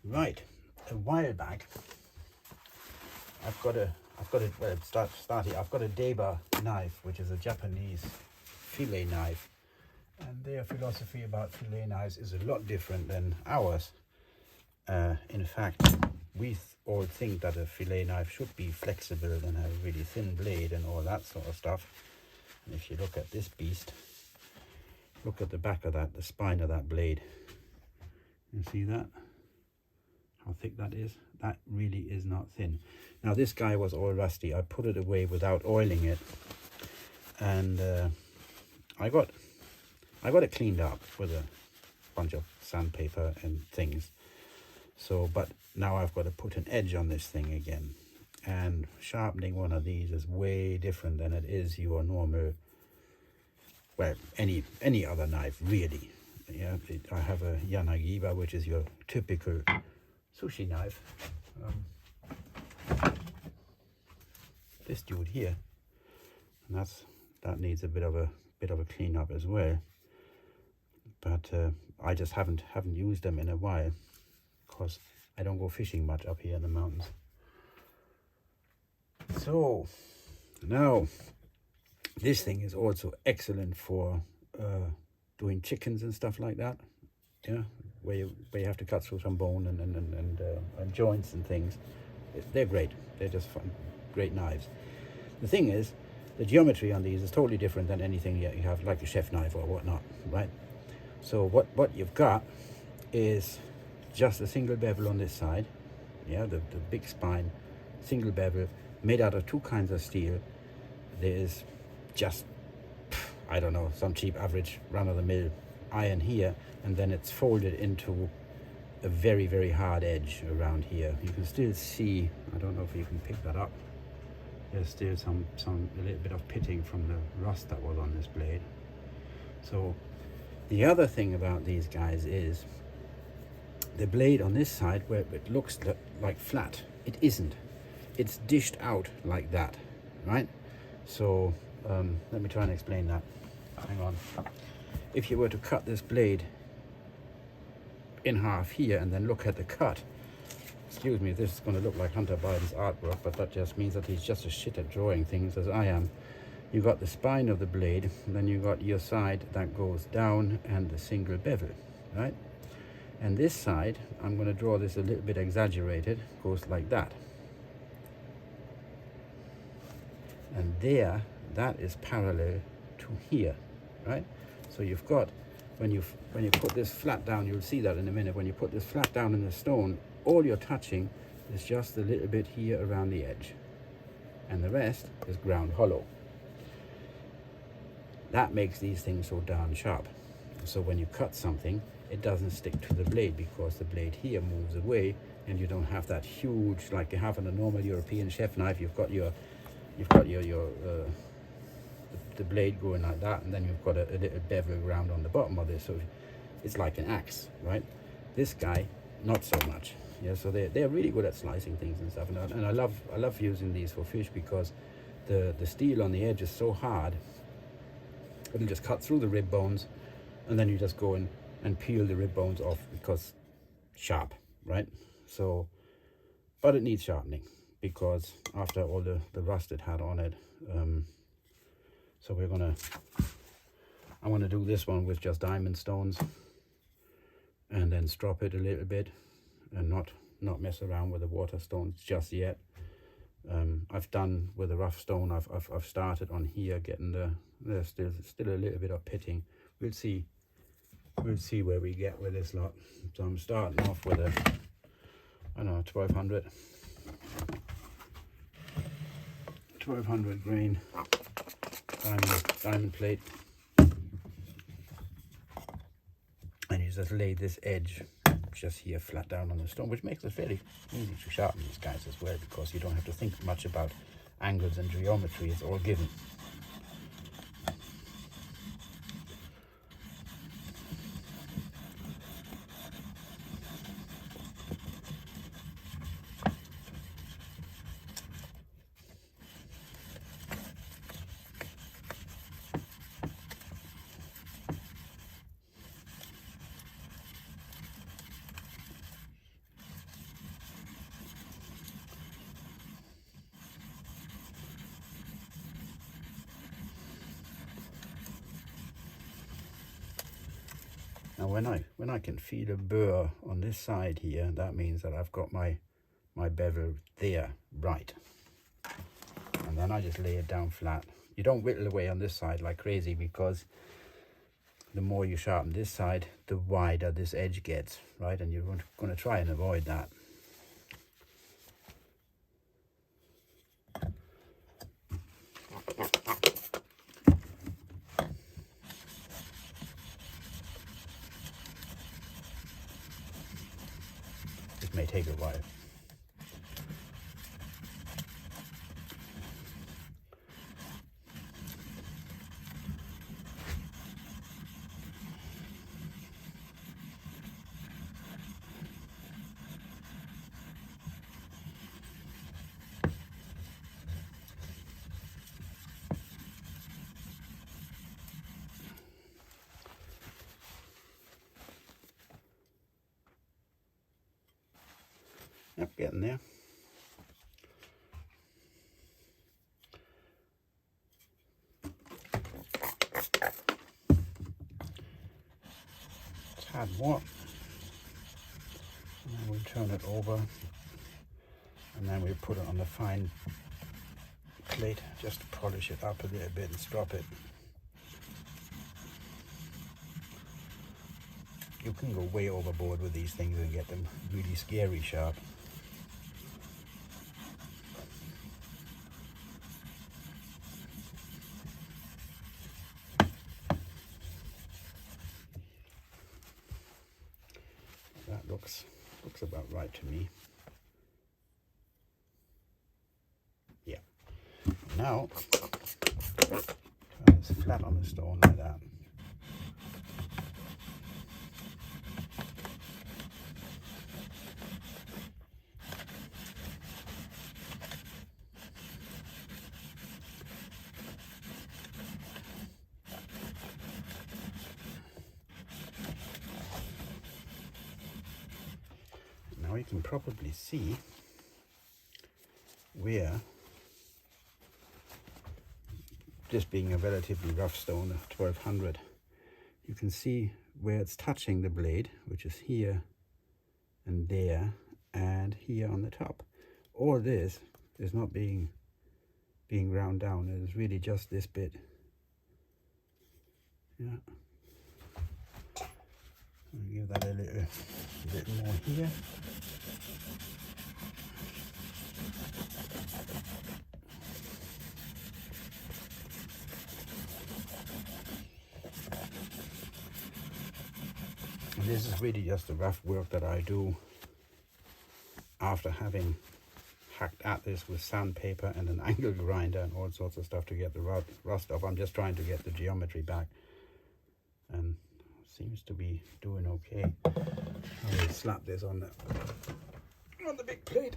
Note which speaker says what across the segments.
Speaker 1: Right, a while back, I've got a well, start here. I've got a Deba knife, which is a Japanese fillet knife, and their philosophy about fillet knives is a lot different than ours. In fact, we all think that a fillet knife should be flexible and have a really thin blade and all that sort of stuff. And if you look at this beast, look at the back of that, the spine of that blade. You see that? How thick that is? That really is not thin. Now this guy was all rusty. I put it away without oiling it, and I got it cleaned up with a bunch of sandpaper and things. So, but now I've got to put an edge on this thing again, and sharpening one of these is way different than it is your normal, well, any other knife really. Yeah, I have a Deba, which is your typical sushi knife. This dude here, and that needs a bit of a clean up as well. But I just haven't used them in a while, because I don't go fishing much up here in the mountains. So now this thing is also excellent for doing chickens and stuff like that. Yeah, where you have to cut through some bone and joints and things. They're great. They're just fun, great knives. The thing is, the geometry on these is totally different than anything you have, like a chef knife or whatnot, right? So what you've got is just a single bevel on this side. Yeah, the big spine, single bevel, made out of two kinds of steel. There's just, I don't know, some cheap average run-of-the-mill iron here, and then it's folded into a very, very hard edge around here. You can still see, I don't know if you can pick that up, there's still a little bit of pitting from the rust that was on this blade. So the other thing about these guys is the blade on this side, where it looks like flat, it isn't. It's dished out like that, right? So let me try and explain that. Hang on. If you were to cut this blade in half here and then look at the cut, excuse me, this is going to look like Hunter Biden's artwork, but that just means that he's just as shit at drawing things as I am. You got the spine of the blade, and then you got your side that goes down and the single bevel, right? And this side, I'm going to draw this a little bit exaggerated, goes like that. And there, that is parallel to here, right? So you've got, when you put this flat down, you'll see that in a minute, when you put this flat down in the stone, all you're touching is just a little bit here around the edge, and the rest is ground hollow. That makes these things so darn sharp. So when you cut something, it doesn't stick to the blade, because the blade here moves away, and you don't have that huge, like you have on a normal European chef knife. You've got the blade going like that, and then you've got a little bevel round on the bottom of this, so it's like an axe, right? This guy, not so much. Yeah, so they're really good at slicing things and stuff, and I love using these for fish, because the steel on the edge is so hard, it'll just cut through the rib bones, and then you just go in and peel the rib bones off, because sharp, right? So, but it needs sharpening, because after all the rust it had on it. So I want to do this one with just diamond stones, and then strop it a little bit, and not mess around with the water stones just yet. I've done with a rough stone. I've started on here, getting there's still a little bit of pitting. We'll see where we get with this lot. So I'm starting off with a, I don't know, 1200 grain diamond plate, and you just lay this edge just here flat down on the stone, which makes it fairly easy to sharpen these guys as well, because you don't have to think much about angles and geometry. It's all given. Now when I can feel a burr on this side here, that means that I've got my bevel there right. And then I just lay it down flat. You don't whittle away on this side like crazy, because the more you sharpen this side, the wider this edge gets, right? And you're going to try and avoid that. It may take a while. Yep, getting there. Tad more. And then we'll turn it over, and then we'll put it on the fine plate just to polish it up a little bit and strop it. You can go way overboard with these things and get them really scary sharp. That looks about right to me. Yeah. Now, turn this flat on the stone like that. Now you can probably see where, this being a relatively rough stone, a 1200, you can see where it's touching the blade, which is here and there and here on the top. All this is not being ground down. It is really just this bit. Yeah. I'll give that a little bit more here. And this is really just the rough work that I do after having hacked at this with sandpaper and an angle grinder and all sorts of stuff to get the rust off. I'm just trying to get the geometry back, and seems to be doing okay. I will slap this on the big plate.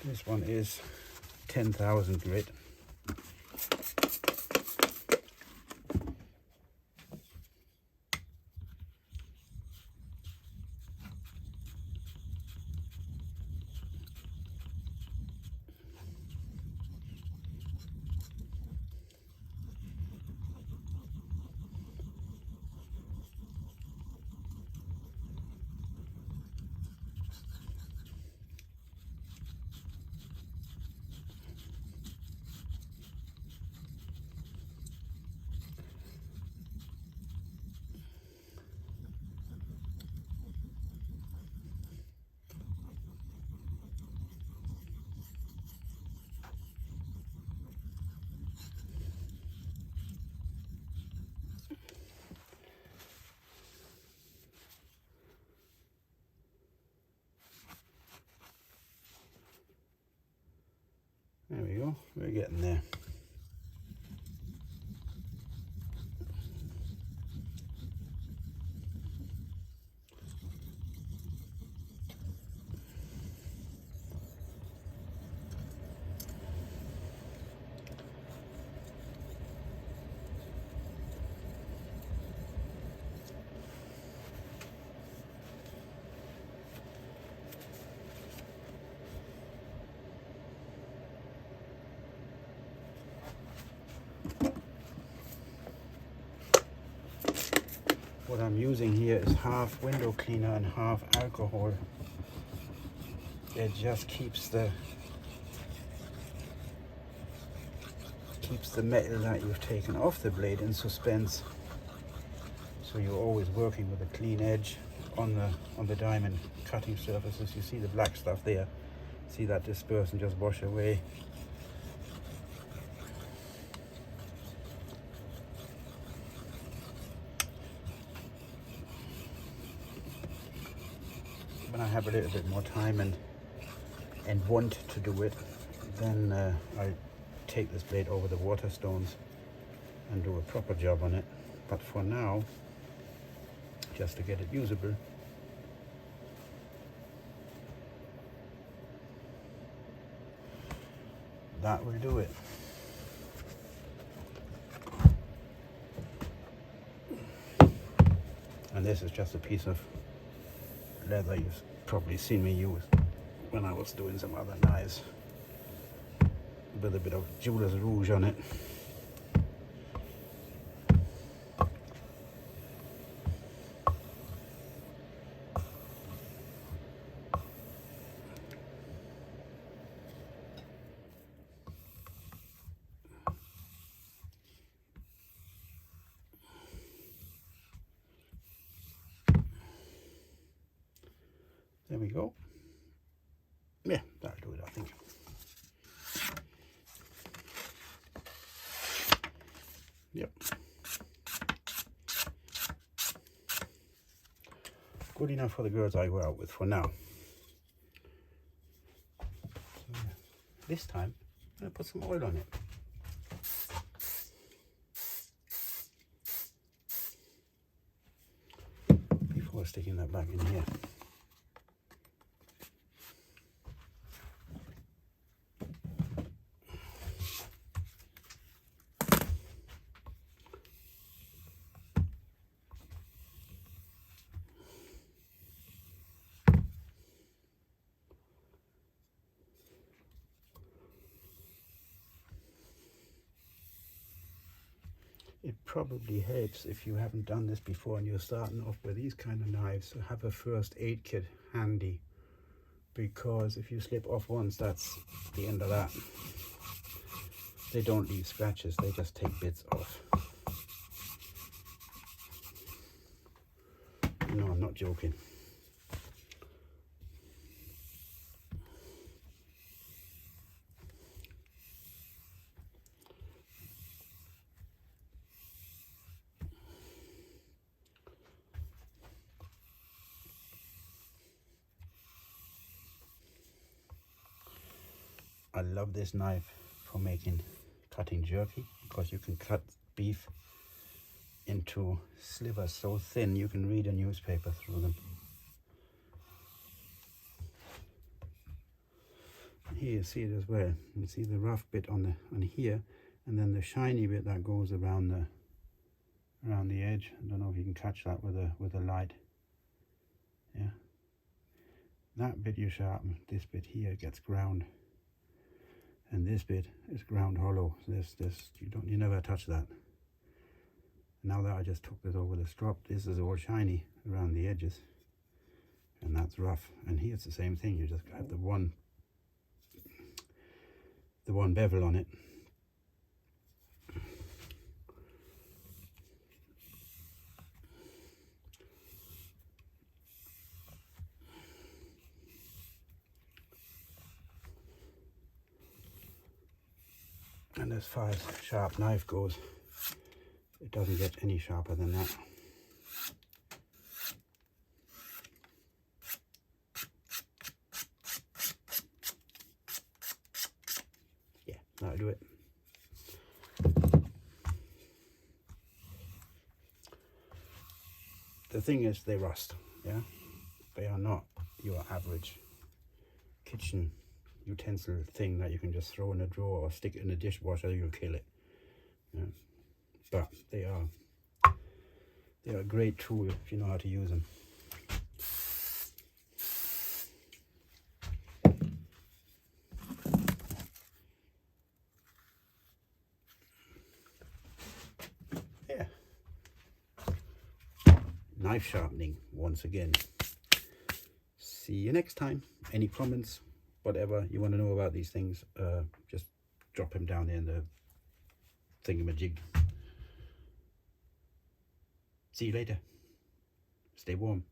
Speaker 1: This one is 10,000 grit. There we go, we're getting there. What I'm using here is half window cleaner and half alcohol. It just keeps the metal that you've taken off the blade in suspense, so you're always working with a clean edge on the diamond cutting surfaces. You see the black stuff there, see that disperse and just wash away. When I have a little bit more time and want to do it, then I take this blade over the water stones and do a proper job on it. But for now, just to get it usable, that will do it. And this is just a piece of leather you've probably seen me use when I was doing some other knives with a bit of jeweler's rouge on it. There we go. Yeah, that'll do it, I think. Yep. Good enough for the girls I go out with for now. So, this time, I'm going to put some oil on it. Before sticking that back in here. It probably helps if you haven't done this before and you're starting off with these kind of knives to have a first aid kit handy, because if you slip off once, that's the end of that. They don't leave scratches, they just take bits off. No, I'm not joking. I love this knife for cutting jerky, because you can cut beef into slivers so thin you can read a newspaper through them. And here you see it as well. You see the rough bit on here, and then the shiny bit that goes around the edge. I don't know if you can catch that with a light. Yeah, that bit you sharpen. This bit here gets ground. And this bit is ground hollow. You never touch that. Now that I just took this over the strop, this is all shiny around the edges, and that's rough. And here it's the same thing. You just have the one bevel on it. And as far as sharp knife goes, it doesn't get any sharper than that. Yeah, that'll do it. The thing is, they rust, yeah? They are not your average kitchen utensil thing that you can just throw in a drawer or stick it in a dishwasher, you'll kill it. Yeah. But they are a great tool if you know how to use them. Yeah. knife sharpening once again. See you next time. Any comments, whatever you want to know about these things, just drop them down there in the thingamajig. See you later. Stay warm.